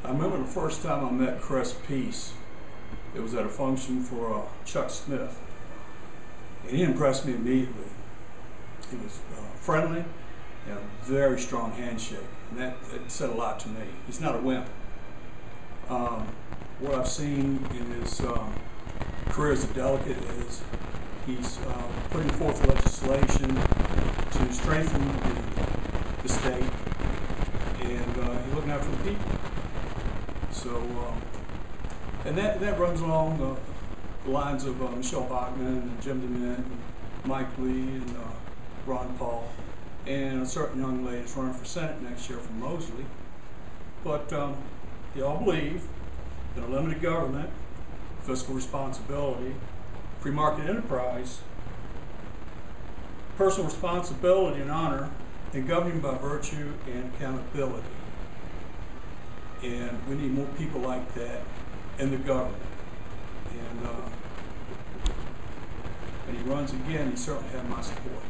I remember the first time I met Chris Peace. It was at a function for Chuck Smith, and he impressed me immediately. He was friendly and a very strong handshake, and that said a lot to me. He's not a wimp. What I've seen in his career as a delegate is he's putting forth legislation to strengthen the state, and he's looking out for the people. So, and that runs along the lines of Michelle Bachmann and Jim DeMint and Mike Lee and Ron Paul, and a certain young lady is running for Senate next year from Mosley. But they all believe in a limited government, fiscal responsibility, free market enterprise, personal responsibility and honor, and governing by virtue and accountability. And we need more people like that in the government. And when he runs again, he certainly had my support.